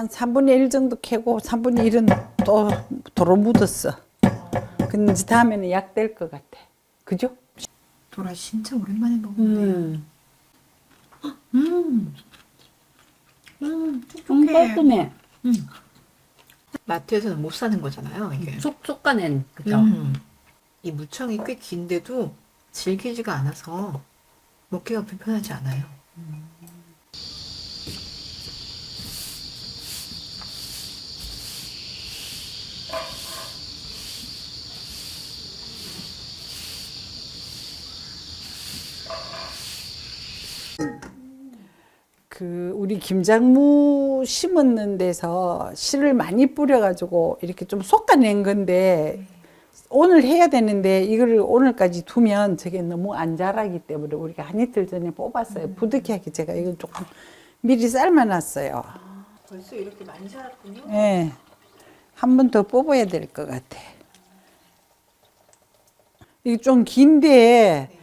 한 3분의 1 정도 캐고 3분의 1은 또 도로 묻었어. 근데 이제 다음에는 약 될 것 같아. 그죠? 도라 진짜 오랜만에 먹는데. 촉촉해. 깔끔해. 마트에서는 못 사는 거잖아요, 이게. 쏙쏙 가는 그죠? 이 무청이 꽤 긴데도 질기지가 않아서 먹기가 불편하지 않아요. 그 우리 김장무 심었는 데서 씨를 많이 뿌려가지고 이렇게 좀 솎아낸 건데 오늘 해야 되는데 이거를 오늘까지 두면 저게 너무 안 자라기 때문에 우리가 한 이틀 전에 뽑았어요. 부득이하게 제가 이걸 조금 미리 삶아놨어요. 벌써 이렇게 많이 자랐군요. 네. 한 번 더 뽑아야 될 것 같아. 이게 좀 긴데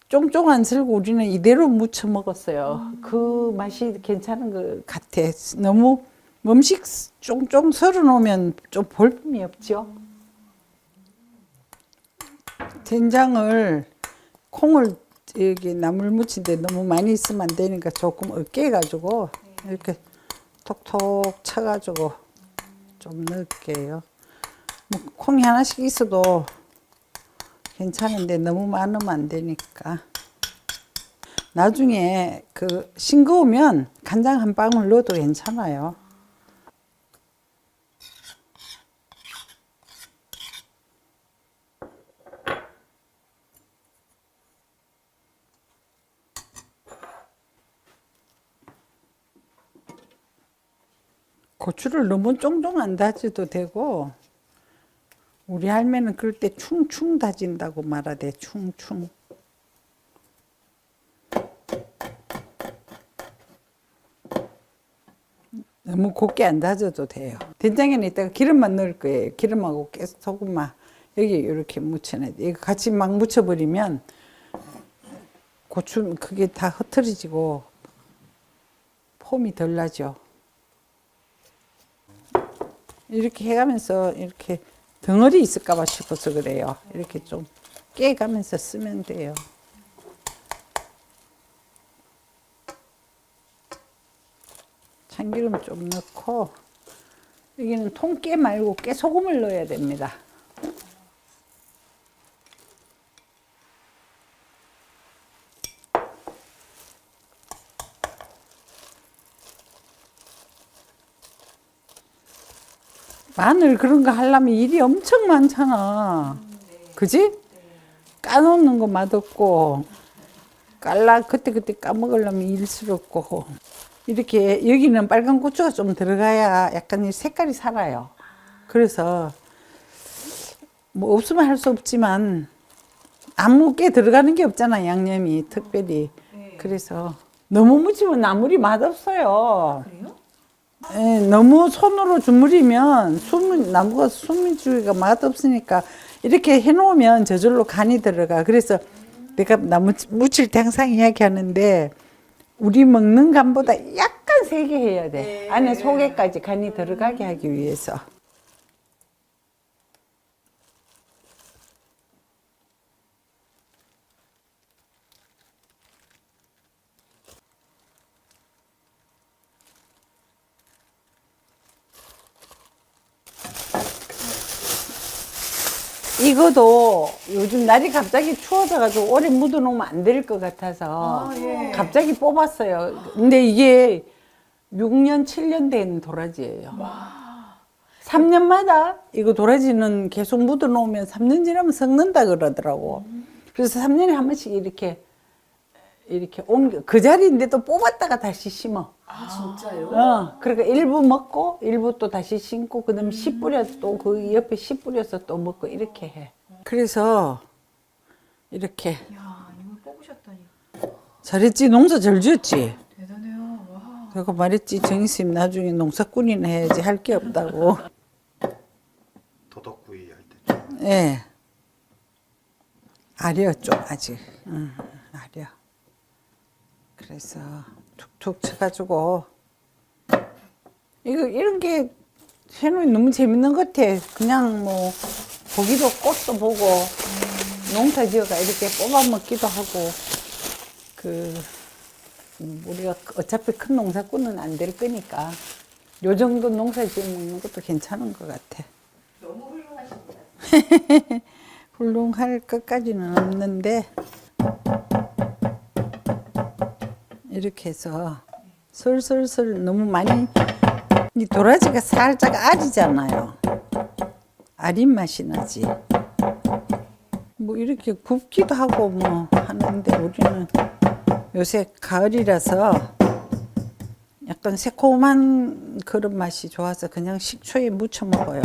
쫑쫑한 슬고 우리는 이대로 무쳐 먹었어요. 그 맛이 괜찮은 것 같아. 너무 음식 쫑쫑 썰어 놓으면 좀 볼품이 없죠. 된장을 콩을 여기 나물 무친데 너무 많이 있으면 안 되니까 조금 으깨 가지고 이렇게 톡톡 쳐가지고 좀 넣을게요. 뭐 콩이 하나씩 있어도 괜찮은데 너무 많으면 안 되니까. 나중에 그 싱거우면 간장 한 방울 넣어도 괜찮아요. 고추를 너무 쫑쫑 안 다져도 되고 우리 할매는 그럴 때 충충 다진다고 말하대. 충충. 너무 곱게 안 다져도 돼요. 된장에는 이따가 기름만 넣을 거예요. 기름하고 소금만 여기 이렇게 묻혀놔야 돼. 이거 같이 막 묻혀버리면 고추 그게 다 흐트러지고 폼이 덜 나죠. 이렇게 해가면서 이렇게 덩어리 있을까봐 싶어서 그래요. 이렇게 좀 깨가면서 쓰면 돼요. 참기름 좀 넣고 여기는 통깨 말고 깨소금을 넣어야 됩니다. 마늘 그런 거 하려면 일이 엄청 많잖아. 그지? 까놓는 거 맛없고 그때그때 까먹으려면 일스럽고 이렇게 여기는 빨간 고추가 좀 들어가야 약간 이 색깔이 살아요. 그래서 뭐 없으면 할 수 없지만 아무 게 들어가는 게 없잖아, 양념이 특별히. 그래서 너무 묻히면 나물이 맛없어요. 그래요? 예, 너무 손으로 주무리면 나무가 숨이 주기가 맛없으니까 이렇게 해놓으면 저절로 간이 들어가. 그래서 내가 나무 무칠 때 항상 이야기하는데 우리 먹는 간보다 약간 세게 해야 돼. 안에 속에까지 간이 들어가게 하기 위해서. 이거도 요즘 날이 갑자기 추워져가지고 오래 묻어놓으면 안 될 것 같아서 갑자기 뽑았어요. 근데 이게 6년, 7년 된 도라지예요. 3년마다 이거 도라지는 계속 묻어놓으면 3년 지나면 썩는다 그러더라고. 그래서 3년에 한 번씩 이렇게 옮겨 그 자리인데도 뽑았다가 다시 심어. 아 진짜요? 그러니까 일부 먹고 일부 또 다시 심고 그다음에 씨 뿌려서 또 그 옆에 씨 뿌려서 또 먹고 이렇게 해. 그래서 이렇게 야, 이걸 뽑으셨다니. 잘했지. 농사 잘 지었지. 대단해요. 와. 내가 말했지. 정희쌤 나중에 농사꾼이나 해야지 할 게 없다고. 도덕구이 할 때. 예. 아려 좀 아직. 아려. 그래서 툭툭 쳐가지고 이런 게 해놓이 너무 재밌는 것 같아. 그냥 뭐 보기도 꽃도 보고 농사 지어가 이렇게 뽑아 먹기도 하고 우리가 어차피 큰 농사꾼은 안 될 거니까 요 정도 농사 지어 먹는 것도 괜찮은 것 같아. 너무 훌륭하십니다. 훌륭할 것까지는 없는데 이렇게 해서 슬슬슬 너무 많이 이 도라지가 살짝 알이잖아요. 알인 맛이 나지. 뭐 이렇게 굽기도 하고 뭐 하는데 우리는 요새 가을이라서 약간 새콤한 그런 맛이 좋아서 그냥 식초에 무쳐 먹어요.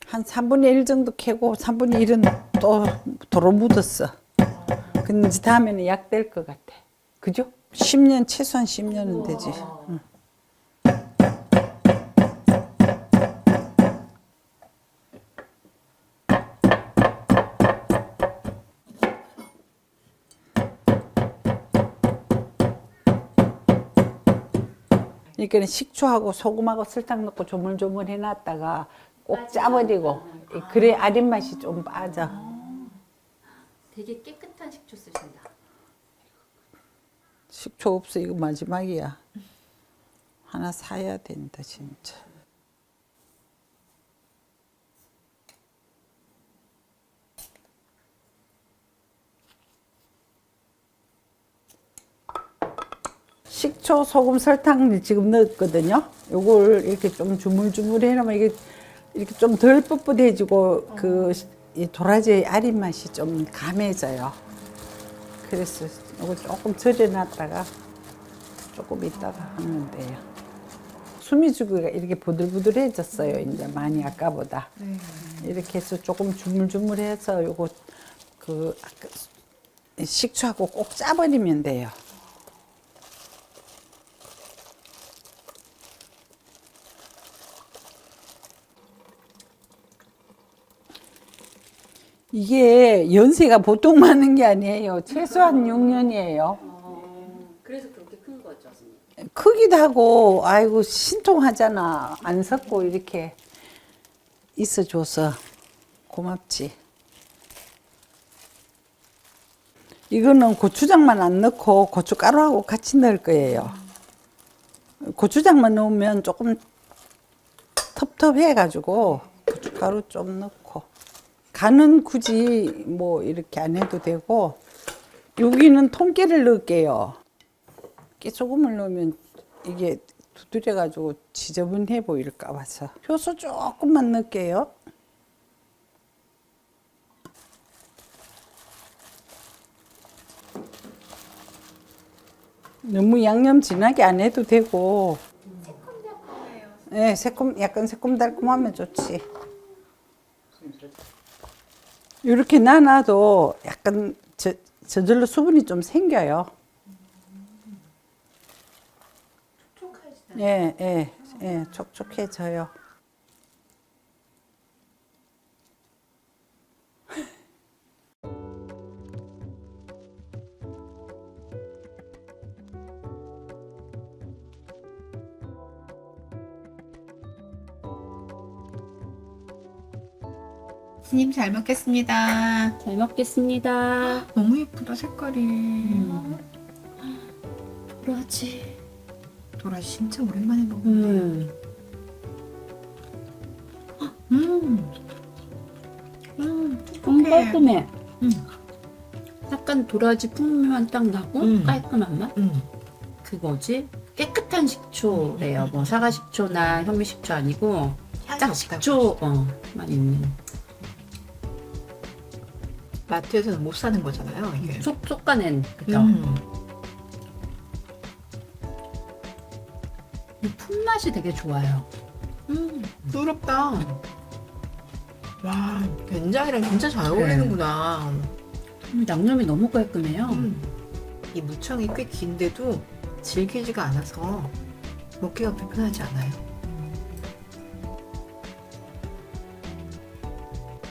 한 3분의 1 정도 캐고 3분의 1은 또 도로 묻었어. 근데 이제 다음에는 약 될 것 같아. 그죠? 10년, 최소한 10년은 되지. 응. 그러니까 식초하고 소금하고 설탕 넣고 조물조물 해놨다가 꼭 짜버리고 그래 아린 맛이 좀 빠져. 되게 깨끗한 식초 쓰신다. 식초 없어 이거 마지막이야. 하나 사야 된다 진짜. 식초, 소금, 설탕을 지금 넣었거든요. 요걸 이렇게 좀 주물주물 해놓으면 이게 이렇게 좀 덜 뻣뻣해지고 이 도라지의 아린 맛이 좀 감해져요. 그래서 요걸 조금 절여놨다가 조금 있다가 하면 돼요. 수미주기가 이렇게 부들부들해졌어요. 이제 많이 아까보다. 네. 이렇게 해서 조금 주물주물해서 요거 식초하고 꼭 짜버리면 돼요. 이게 연세가 보통 많은 게 아니에요. 최소한 6년이에요. 그래서 그렇게 큰 거죠, 선생님. 크기도 하고, 아이고, 신통하잖아. 안 섞고 이렇게 있어줘서 고맙지. 이거는 고추장만 안 넣고 고춧가루하고 같이 넣을 거예요. 고추장만 넣으면 조금 텁텁해가지고 고춧가루 좀 넣고. 간은 굳이 뭐 이렇게 안 해도 되고, 여기는 통깨를 넣을게요. 깨소금을 넣으면 이게 두드려가지고 지저분해 보일까 봐서. 효소 조금만 넣을게요. 너무 양념 진하게 안 해도 되고. 새콤달콤해요. 네, 약간 새콤달콤하면 좋지. 이렇게 나눠도 약간 저절로 수분이 좀 생겨요. 촉촉해지다. 예, 촉촉해져요. 스님 잘 먹겠습니다. 잘 먹겠습니다. 너무 예쁘다 색깔이. 도라지. 도라지 진짜 오랜만에 먹는데. 촉촉해. 깔끔해. 음. 약간 도라지 풍미만 딱 나고 깔끔한 맛? 그거지? 깨끗한 식초래요. 뭐 사과 식초나 현미 식초 아니고 향이 딱 없다고. 식초만 있는. 마트에서는 못 사는 거잖아요 이게. 속 솎아낸 그죠? 이 품맛이 되게 좋아요. 부럽다. 와 된장이랑 진짜 잘 어울리는구나. 양념이 너무 깔끔해요. 이 무청이 꽤 긴데도 질기지가 않아서 먹기가 불편하지 않아요.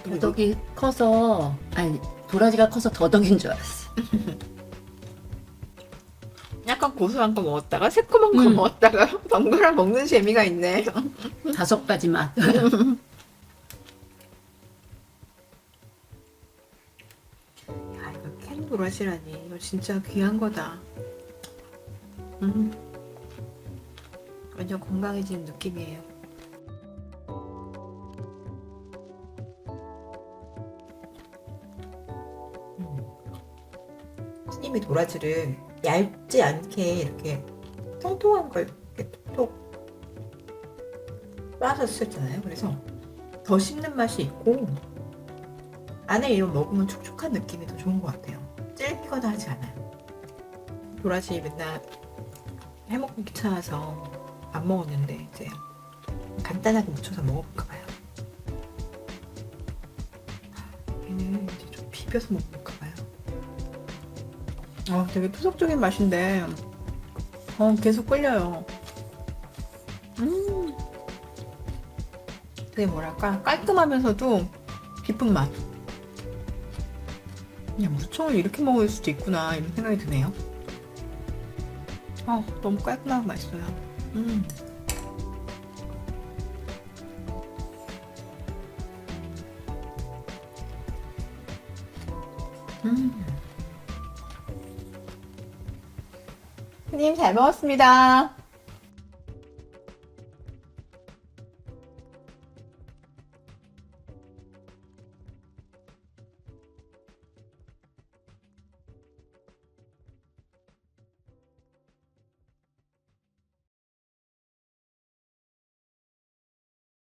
더덕이 커서 아니 도라지가 커서 더덕인 줄 알았어. 약간 고소한 거 먹었다가 새콤한 거 먹었다가 번갈아 먹는 재미가 있네. 5가지 맛. 야, 이거 캔 도라지라니. 이거 진짜 귀한 거다. 완전 건강해지는 느낌이에요. 스님이 도라지를 얇지 않게 이렇게 통통한 걸 이렇게 톡톡 빻아서 쓰잖아요. 그래서 더 씹는 맛이 있고 안에 이거 먹으면 촉촉한 느낌이 더 좋은 것 같아요. 질기거나 하지 않아요. 도라지 맨날 해먹기 귀찮아서 안 먹었는데 이제 간단하게 무쳐서 먹어볼까 봐요. 얘는 이제 좀 비벼서 먹어볼까 봐요. 되게 토속적인 맛인데 계속 끌려요. 되게 뭐랄까 깔끔하면서도 깊은 맛. 그냥 무청을 이렇게 먹을 수도 있구나 이런 생각이 드네요. 너무 깔끔하고 맛있어요. 스님 잘 먹었습니다.